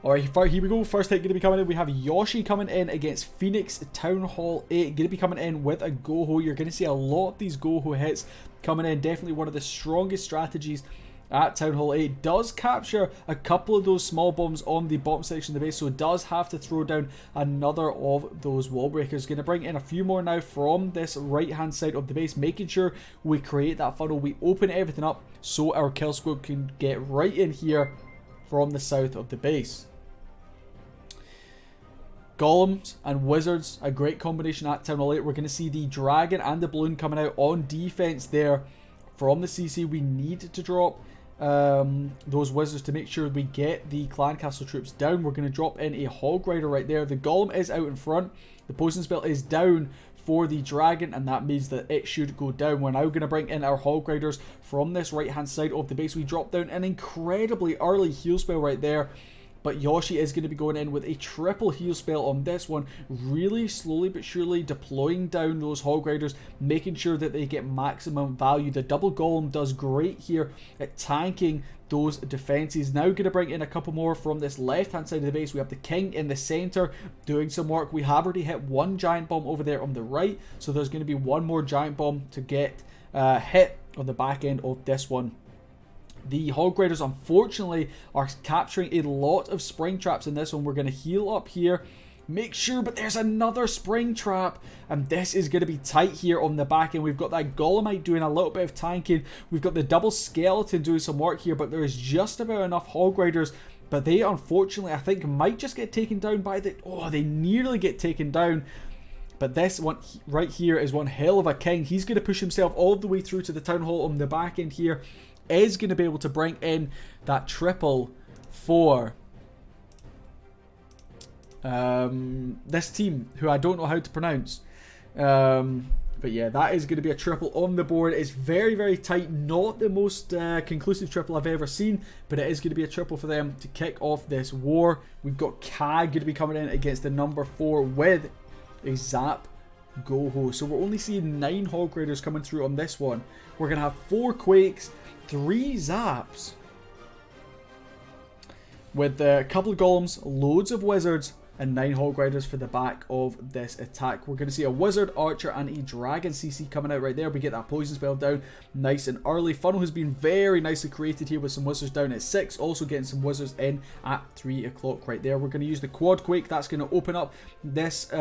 Alright, here we go. First hit going to be coming in. We have Yoshi coming in against Phoenix Townhall 8. Going to be coming in with a Goho. You're going to see a lot of these Goho hits coming in. Definitely one of the strongest strategies at Townhall 8. Does capture a couple of those small bombs on the bottom section of the base, so it does have to throw down another of those wall breakers. Going to bring in a few more now from this right hand side of the base, making sure we create that funnel. We open everything up so our kill squad can get right in here from the south of the base. Golems and Wizards, a great combination at Townhall 8. We're going to see the Dragon and the Balloon coming out on defense there from the CC. We need to drop those Wizards to make sure we get the Clan Castle troops down. We're going to drop in a Hog Rider right there. The Golem is out in front. The Poison Spell is down for the Dragon, and that means that it should go down. We're now going to bring in our Hog Riders from this right hand side of the base. We drop down an incredibly early heal spell right there, but Yoshi is going to be going in with a triple heal spell on this one, really slowly but surely deploying down those Hog Riders, making sure that they get maximum value. The double Golem does great here at tanking those defenses. Now going to bring in a couple more from this left hand side of the base. We have the King in the center doing some work. We have already hit one giant bomb over there on the right, so there's going to be one more giant bomb to get hit on the back end of this one. The Hog Riders unfortunately are capturing a lot of spring traps in this one. We're going to heal up here, make sure, but there's another spring trap, and this is going to be tight here on the back end. We've got that Golemite doing a little bit of tanking. We've got the double Skeleton doing some work here, but there is just about enough Hog Riders. But they unfortunately, I think, might just get taken down by the... Oh, they nearly get taken down. But this one right here is one hell of a King. He's going to push himself all the way through to the Town Hall on the back end here. Is going to be able to bring in that triple for this team, who I don't know how to pronounce. But yeah, that is going to be a triple on the board. It's very, very tight. Not the most conclusive triple I've ever seen, but it is going to be a triple for them to kick off this war. We've got Ka going to be coming in against the number 4 with a Zap Goho. So we're only seeing 9 Hog Riders coming through on this one. We're going to have 4 Quakes, 3 Zaps, with a couple of Golems, loads of Wizards, and 9 Hog Riders for the back of this attack. We're going to see a Wizard, Archer, and a Dragon CC coming out right there. We get that Poison Spell down nice and early. Funnel has been very nicely created here with some Wizards down at 6. Also getting some Wizards in at 3 o'clock right there. We're going to use the Quad Quake. That's going to open up this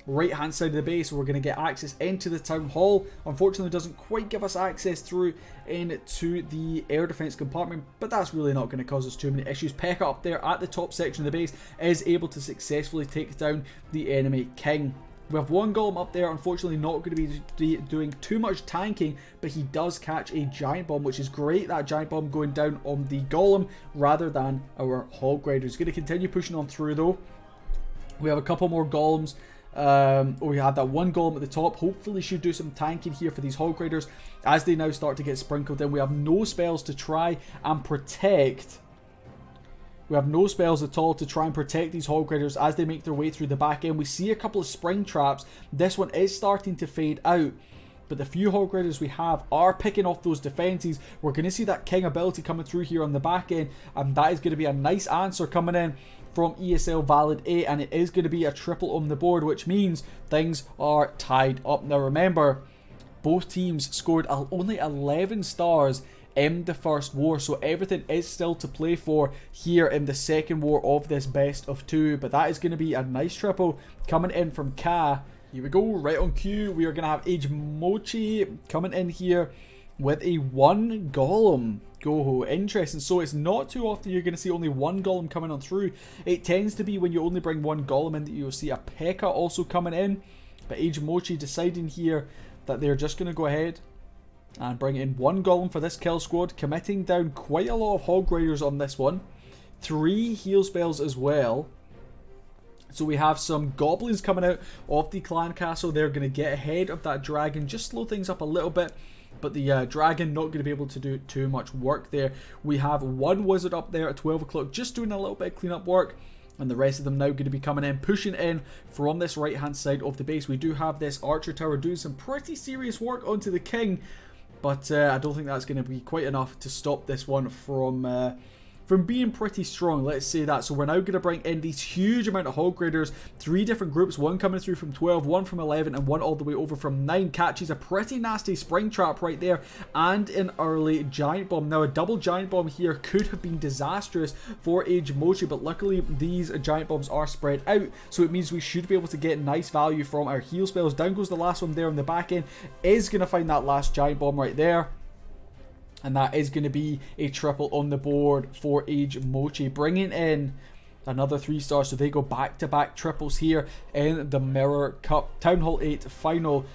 right hand side of the base. We're going to get access into the Town Hall. Unfortunately, it doesn't quite give us access through into the air defense compartment, but that's really not going to cause us too many issues. Pekka up there at the top section of the base is able to successfully take down the enemy King. We have one Golem up there, unfortunately not going to be doing too much tanking, but he does catch a Giant Bomb, which is great. That Giant Bomb going down on the Golem rather than our Hog Riders. Going to continue pushing on through though. We have a couple more Golems. We have that one Golem at the top. Hopefully should do some tanking here for these Hog Riders as they now start to get sprinkled in. We have no spells to try and protect. We have no spells at all to try and protect these Hog Riders as they make their way through the back end. We see a couple of spring traps. This one is starting to fade out, but the few Hog Riders we have are picking off those defenses. We're going to see that King ability coming through here on the back end, and that is going to be a nice answer coming in from ESL Valid 8, and it is going to be a triple on the board, which means things are tied up. Now remember, both teams scored only 11 stars in the first war, so everything is still to play for here in the second war of this best of 2. But that is going to be a nice triple coming in from Ka. Here we go, right on cue. We are going to have Age Mochi coming in here with a 1 Golem Goho. Interesting. So it's not too often you're going to see only 1 Golem coming on through. It tends to be when you only bring 1 Golem in that you'll see a Pekka also coming in. But Age Mochi deciding here that they're just going to go ahead and bring in 1 Golem for this kill squad, committing down quite a lot of Hog Riders on this one. 3 heal spells as well. So we have some Goblins coming out of the Clan Castle. They're going to get ahead of that Dragon, just slow things up a little bit. But the Dragon not going to be able to do too much work there. We have 1 Wizard up there at 12 o'clock, just doing a little bit of cleanup work. And the rest of them now going to be coming in, pushing in from this right hand side of the base. We do have this Archer Tower doing some pretty serious work onto the King. But I don't think that's going to be quite enough to stop this one from from being pretty strong, let's say that. So we're now going to bring in these huge amount of Hog Raiders, 3 different groups, one coming through from 12, one from 11, and one all the way over from 9. Catches a pretty nasty spring trap right there, and an early giant bomb. Now a double giant bomb here could have been disastrous for Age Mochi, but luckily these giant bombs are spread out, so it means we should be able to get nice value from our heal spells. Down goes the last one there on the back end, is going to find that last giant bomb right there. And that is going to be a triple on the board for Age Mochi, bringing in another 3 stars. So they go back-to-back triples here in the Mirror Cup Townhall 8 final.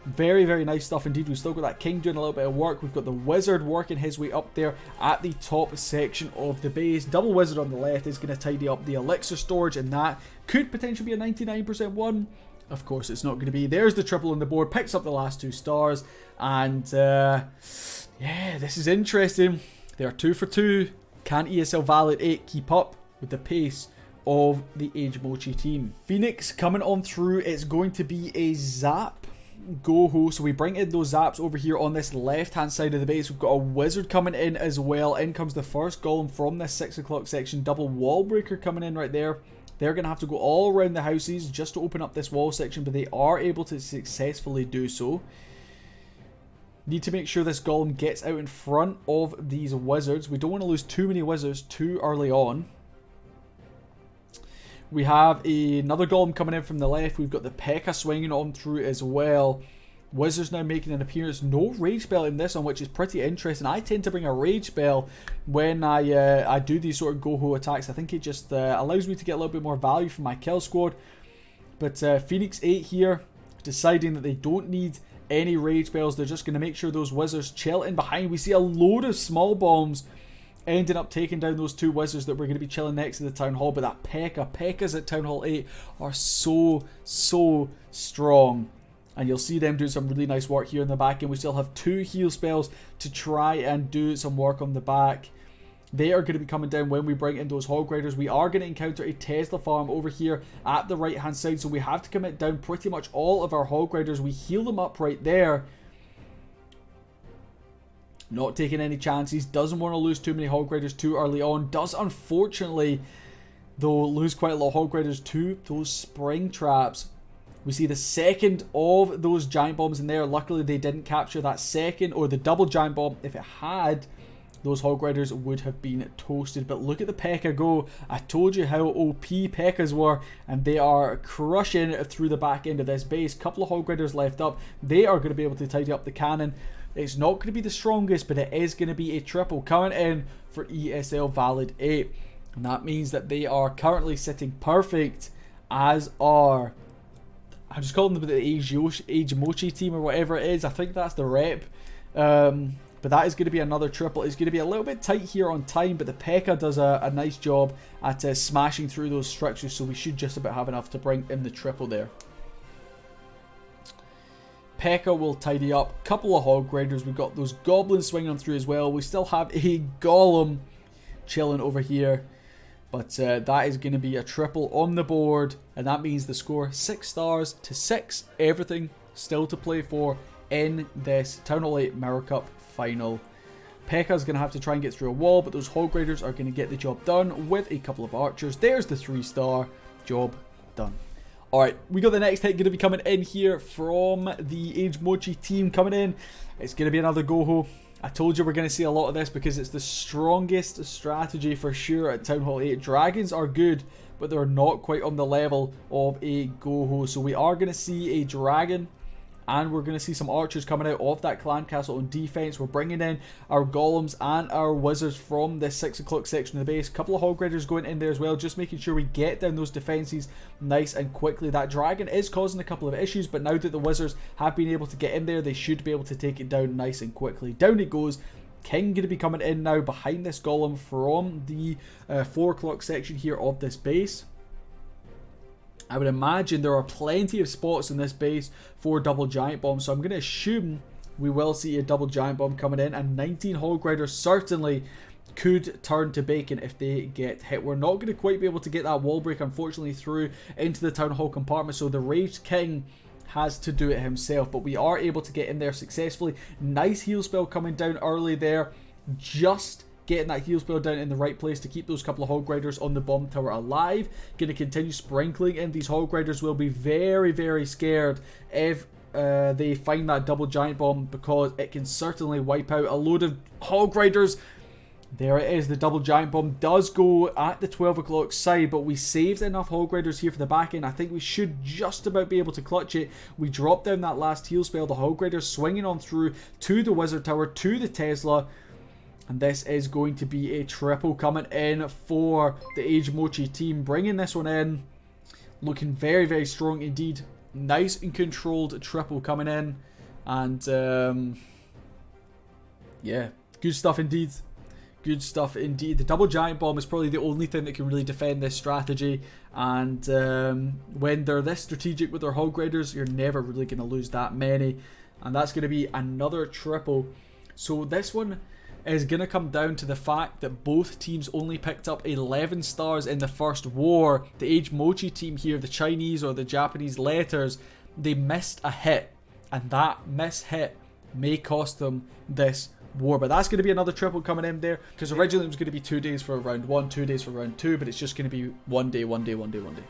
Very, very nice stuff indeed. We've still got that King doing a little bit of work. We've got the Wizard working his way up there at the top section of the base. Double Wizard on the left is going to tidy up the elixir storage, and that could potentially be a 99% one. Of course, it's not going to be. There's the triple on the board. Picks up the last 2 stars. And, yeah, this is interesting. They are 2 for 2. Can ESL Valid 8 keep up with the pace of the Age Mochi team? Phoenix coming on through. It's going to be a Zap Go-Ho. So we bring in those Zaps over here on this left-hand side of the base. We've got a Wizard coming in as well. In comes the first Golem from this 6 o'clock section. Double Wall Breaker coming in right there. They're going to have to go all around the houses just to open up this wall section, but they are able to successfully do so. Need to make sure this Golem gets out in front of these Wizards. We don't want to lose too many Wizards too early on. We have another Golem coming in from the left. We've got the P.E.K.K.A. swinging on through as well. Wizards now making an appearance. No Rage Spell in this one, which is pretty interesting. I tend to bring a Rage Spell when I do these sort of go-ho attacks. I think it just allows me to get a little bit more value from my kill squad. But Phoenix 8 here, deciding that they don't need any Rage Spells. They're just going to make sure those Wizards chill in behind. We see a load of small bombs ending up taking down those 2 Wizards that were going to be chilling next to the Town Hall. But that P.E.K.K.A.s at Town Hall 8 are so strong. And you'll see them doing some really nice work here in the back. And we still have 2 heal spells to try and do some work on the back. They are going to be coming down when we bring in those Hog Raiders. We are going to encounter a Tesla farm over here at the right hand side. So we have to commit down pretty much all of our Hog Raiders. We heal them up right there. Not taking any chances. Doesn't want to lose too many Hog Raiders too early on. Does unfortunately, though, lose quite a lot of Hog Raiders to those spring traps. We see the second of those giant bombs in there. Luckily, they didn't capture that second or the double giant bomb. If it had, those Hog Raiders would have been toasted. But look at the P.E.K.K.A. go. I told you how OP P.E.K.K.A.s were, and they are crushing through the back end of this base. Couple of Hog Raiders left up. They are going to be able to tidy up the cannon. It's not going to be the strongest, but it is going to be a triple coming in for ESL Valid 8. And that means that they are currently sitting perfect, as are... I'm just calling them the Age Mochi team or whatever it is. I think that's the rep. But that is going to be another triple. It's going to be a little bit tight here on time, but the P.E.K.K.A. does a nice job at smashing through those structures, so we should just about have enough to bring in the triple there. P.E.K.K.A. will tidy up. A couple of Hog Raiders. We've got those Goblins swinging through as well. We still have a Golem chilling over here. But that is going to be a triple on the board. And that means the score 6 stars to 6. Everything still to play for in this Townhall 8 Mirror Cup final. P.E.K.K.A. is going to have to try and get through a wall, but those Hog Raiders are going to get the job done with a couple of archers. There's the 3-star. Job done. Alright, we got the next hit going to be coming in here from the Age Mochi team coming in. It's going to be another Go-Ho. I told you we're going to see a lot of this because it's the strongest strategy for sure at Townhall 8. Dragons are good, but they're not quite on the level of a Go-Ho. So we are going to see a dragon, and we're going to see some archers coming out of that clan castle on defense. We're bringing in our golems and our wizards from this 6 o'clock section of the base. A couple of Hog Raiders going in there as well, just making sure we get down those defenses nice and quickly. That dragon is causing a couple of issues, but now that the wizards have been able to get in there, they should be able to take it down nice and quickly. Down it goes. King going to be coming in now behind this golem from the 4 o'clock section here of this base. I would imagine there are plenty of spots in this base for double giant bombs, so I'm going to assume we will see a double giant bomb coming in, and 19 Hog Riders certainly could turn to bacon if they get hit. We're not going to quite be able to get that wall break, unfortunately, through into the Town Hall compartment, so the Raged King has to do it himself, but we are able to get in there successfully. Nice heal spell coming down early there, just getting that heal spell down in the right place to keep those couple of Hog Riders on the bomb tower alive. Going to continue sprinkling in. These Hog Riders will be very, very scared if they find that double giant bomb, because it can certainly wipe out a load of Hog Riders. There it is. The double giant bomb does go at the 12 o'clock side, but we saved enough Hog Riders here for the back end. I think we should just about be able to clutch it. We drop down that last heal spell. The Hog Riders swinging on through to the Wizard Tower, to the Tesla. And this is going to be a triple coming in for the Age Mochi team. Bringing this one in. Looking very, very strong indeed. Nice and controlled triple coming in. And, yeah, good stuff indeed. Good stuff indeed. The double giant bomb is probably the only thing that can really defend this strategy. And when they're this strategic with their Hog Riders, you're never really going to lose that many. And that's going to be another triple. So this one is going to come down to the fact that both teams only picked up 11 stars in the first war. The Age Mochi team here, the Chinese or the Japanese letters, they missed a hit. And that miss hit may cost them this war. But that's going to be another triple coming in there, because originally it was going to be 2 days for round 1, 2 days for round 2, but it's just going to be 1 day, 1 day, 1 day, 1 day.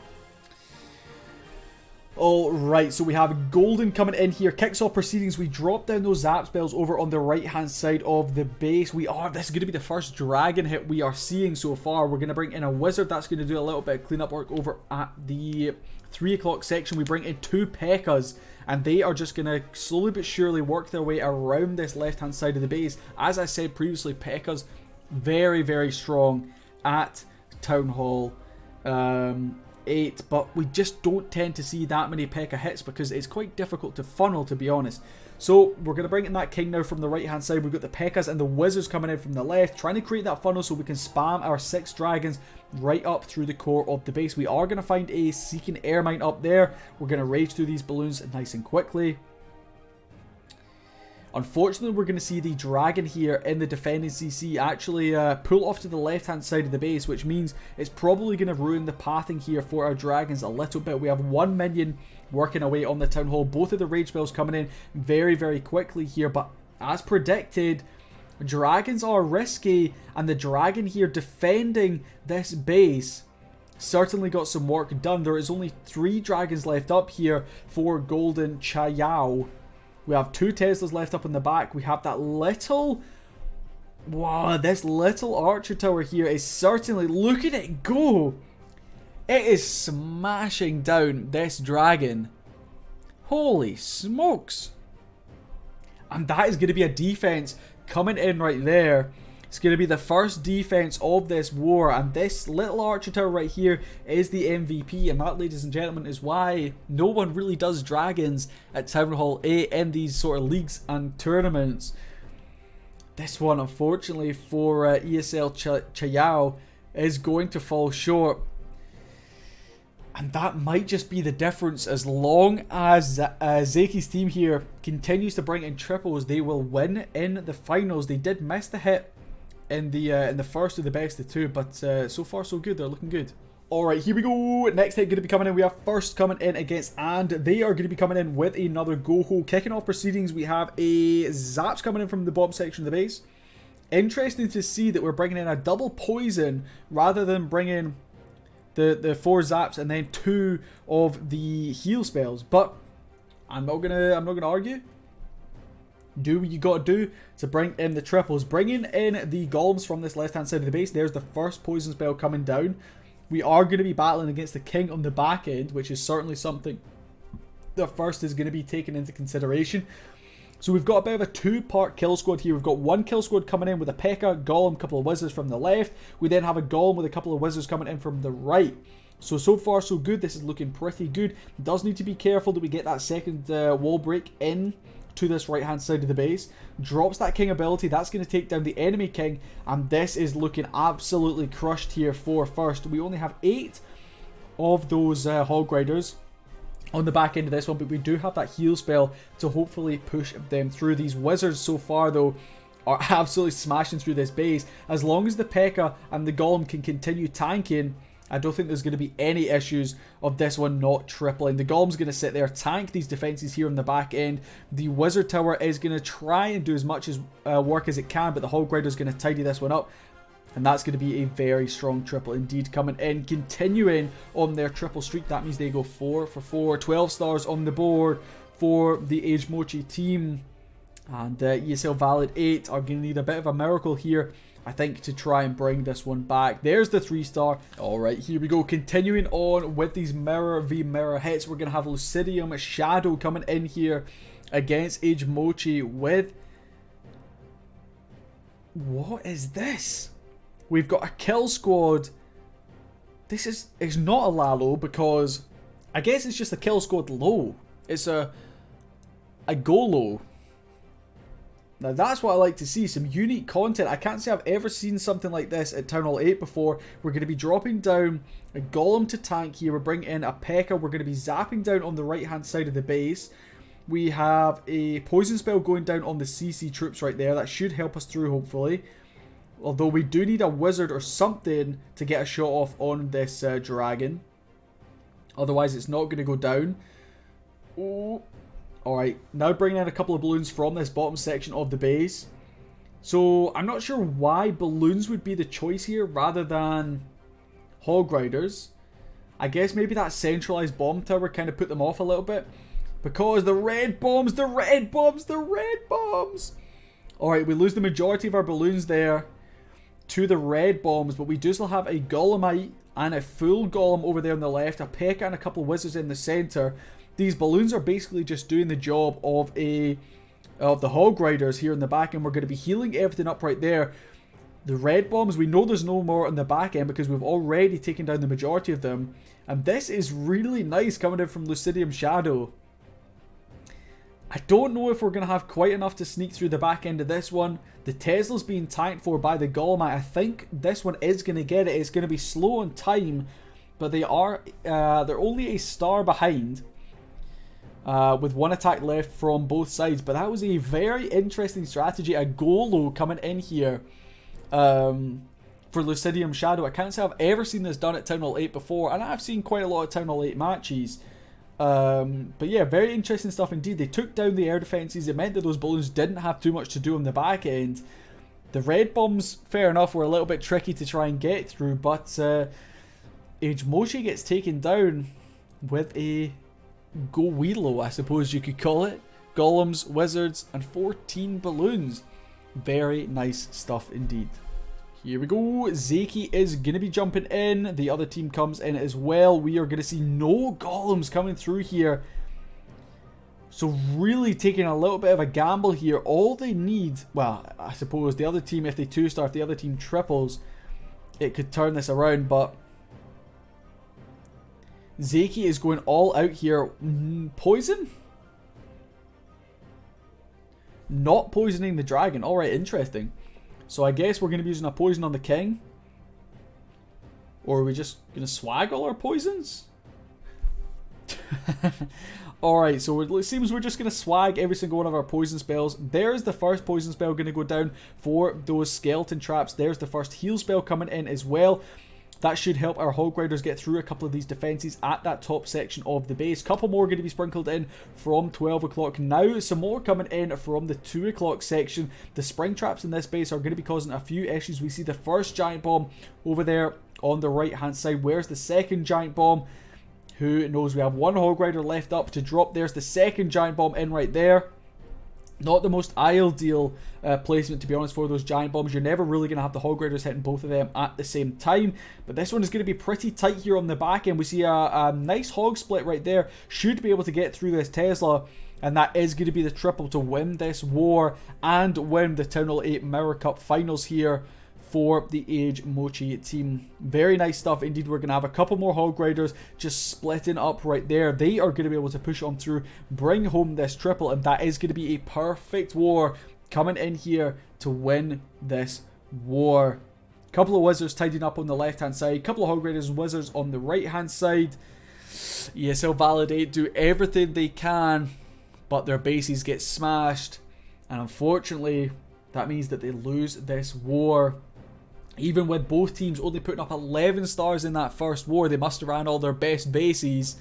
Alright, so we have Golden coming in here. Kicks off proceedings. We drop down those zap spells over on the right hand side of the base. This is going to be the first dragon hit we are seeing so far. We're going to bring in a wizard. That's going to do a little bit of cleanup work over at the 3 o'clock section. We bring in 2 P.E.K.K.A.s, and they are just going to slowly but surely work their way around this left hand side of the base. As I said previously, P.E.K.K.A.s very, very strong at Townhall 8, but we just don't tend to see that many P.E.K.K.A. hits because it's quite difficult to funnel, to be honest. So we're going to bring in that king now from the right hand side. We've got the P.E.K.K.A.s and the wizards coming in from the left, trying to create that funnel so we can spam our 6 dragons right up through the core of the base. We are going to find a Seeking Air Mine up there. We're going to rage through these balloons nice and quickly. Unfortunately, we're going to see the dragon here in the defending CC actually pull off to the left-hand side of the base, which means it's probably going to ruin the pathing here for our dragons a little bit. We have 1 minion working away on the Town Hall. Both of the rage spells coming in very, very quickly here, but as predicted, dragons are risky, and the dragon here defending this base certainly got some work done. There is only 3 dragons left up here for Golden Chayao. We have 2 Teslas left up in the back. We have that little... Wow, this little archer tower here is certainly... Look at it go! It is smashing down this dragon. Holy smokes! And that is going to be a defense coming in right there. It's going to be the first defense of this war, and this little archer tower right here is the MVP, and that, ladies and gentlemen, is why no one really does dragons at Town Hall 8 in these sort of leagues and tournaments. This one, unfortunately, for ESL Chayao is going to fall short. And that might just be the difference. As long as Zeki's team here continues to bring in triples, they will win in the finals. They did miss the hit in the first of the best of 2, but so far so good. They're looking good. Alright, here we go. Next hit going to be coming in. We have First coming in against And. They are going to be coming in with another Go-Ho. Kicking off proceedings, we have a Zaps coming in from the bottom section of the base. Interesting to see that we're bringing in a double poison rather than bringing the 4 Zaps and then 2 of the heal spells. But I'm not gonna argue. Do what you got to do to bring in the triples. Bringing in the golems from this left hand side of the base. There's the first poison spell coming down. We are going to be battling against the king on the back end, which is certainly something that first is going to be taken into consideration. So we've got a bit of a 2-part kill squad here. We've got 1 kill squad coming in with a P.E.K.K.A, golem, couple of wizards from the left. We then have a golem with a couple of wizards coming in from the right. So far so good. This is looking pretty good. It does need to be careful that we get that second wall break in to this right hand side of the base. Drops that king ability. That's going to take down the enemy king, and this is looking absolutely crushed here for First. We only have 8 of those Hog Riders on the back end of this one, but we do have that heal spell to hopefully push them through. These wizards so far though are absolutely smashing through this base. As long as the P.E.K.K.A and the golem can continue tanking I don't think there's going to be any issues of this one not tripling. The Golem's going to sit there, tank these defenses here on the back end. The Wizard Tower is going to try and do as much as work as it can, but the Hog Rider is going to tidy this one up. And that's going to be a very strong triple indeed coming in. Continuing on their triple streak, that means they go 4 for 4. 12 stars on the board for the Age Mochi team. And ESL Valid 8 are going to need a bit of a miracle here, I think, to try and bring this one back. There's the 3-star. Alright, here we go. Continuing on with these Mirror v Mirror hits, we're going to have Lucidium Shadow coming in here against Age Mochi with... What is this? We've got a kill squad. This is, it's not a Lalo because I guess it's just a kill squad low. It's a go low. Now that's what I like to see, some unique content. I can't say I've ever seen something like this at Townhall 8 before. We're going to be dropping down a Golem to tank here. We're bringing in a P.E.K.K.A. We're going to be zapping down on the right hand side of the base. We have a poison spell going down on the CC troops right there. That should help us through hopefully. Although we do need a wizard or something to get a shot off on this dragon. Otherwise it's not going to go down. Oh. Alright, now bringing in a couple of balloons from this bottom section of the base. So I'm not sure why balloons would be the choice here rather than Hog Riders. I guess maybe that centralized bomb tower kind of put them off a little bit. Because the red bombs, the red bombs, the red bombs! Alright, we lose the majority of our balloons there to the red bombs, but we do still have a Golemite and a full Golem over there on the left, a P.E.K.K.A. and a couple of wizards in the center. These balloons are basically just doing the job of the Hog Riders here in the back end. We're going to be healing everything up right there. The red bombs, we know there's no more on the back end because we've already taken down the majority of them. And this is really nice coming in from Lucidium Shadow. I don't know if we're going to have quite enough to sneak through the back end of this one. The Tesla's being tanked for by the Golem. I think this one is going to get it. It's going to be slow on time, but they're only a star behind. With one attack left from both sides. But that was a very interesting strategy. A Golo coming in here for Lucidium Shadow. I can't say I've ever seen this done at Townhall 8 before. And I've seen quite a lot of Townhall 8 matches. But yeah, very interesting stuff indeed. They took down the air defenses. It meant that those balloons didn't have too much to do on the back end. The red bombs, fair enough, were a little bit tricky to try and get through. But Age Mochi gets taken down with a Go Wheelo, I suppose you could call it. Golems, wizards, and 14 balloons. Very nice stuff indeed. Here we go. Zeki is going to be jumping in. The other team comes in as well. We are going to see no golems coming through here. So really taking a little bit of a gamble here. All they need, well, I suppose the other team, if they 2-star, if the other team triples, it could turn this around, but Zeki is going all out here. Poison? Not poisoning the dragon. Alright, interesting. So I guess we're going to be using a poison on the king. Or are we just going to swag all our poisons? Alright, so it seems we're just going to swag every single one of our poison spells. There's the first poison spell going to go down for those skeleton traps. There's the first heal spell coming in as well. That should help our Hog Riders get through a couple of these defenses at that top section of the base. Couple more going to be sprinkled in from 12 o'clock now. Some more coming in from the 2 o'clock section. The spring traps in this base are going to be causing a few issues. We see the first giant bomb over there on the right hand side. Where's the second giant bomb? Who knows? We have one Hog Rider left up to drop. There's the second giant bomb in right there. Not the most ideal placement, to be honest, for those giant bombs. You're never really going to have the Hog Riders hitting both of them at the same time. But this one is going to be pretty tight here on the back end. We see a nice hog split right there. Should be able to get through this Tesla. And that is going to be the triple to win this war and win the Townhall 8 Mirror Cup finals here for the Age Mochi team. Very nice stuff indeed. We're going to have a couple more Hog Riders just splitting up right there. They are going to be able to push on through, bring home this triple, and that is going to be a perfect war coming in here to win this war. Couple of wizards tidying up on the left hand side, couple of Hog Riders and wizards on the right hand side. ESL Validate do everything they can, but their bases get smashed, and unfortunately that means that they lose this war. Even with both teams only putting up 11 stars in that first war, they must have ran all their best bases.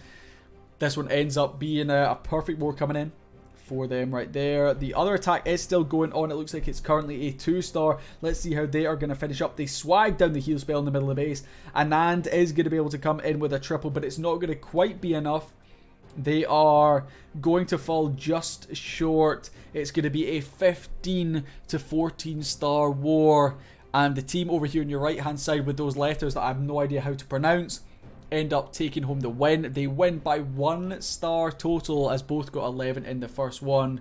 This one ends up being a perfect war coming in for them right there. The other attack is still going on. It looks like it's currently a 2-star. Let's see how they are going to finish up. They swag down the heal spell in the middle of the base. Anand is going to be able to come in with a triple, but it's not going to quite be enough. They are going to fall just short. It's going to be a 15 to 14 star war. And the team over here on your right hand side with those letters that I have no idea how to pronounce end up taking home the win. They win by 1 star total as both got 11 in the first one.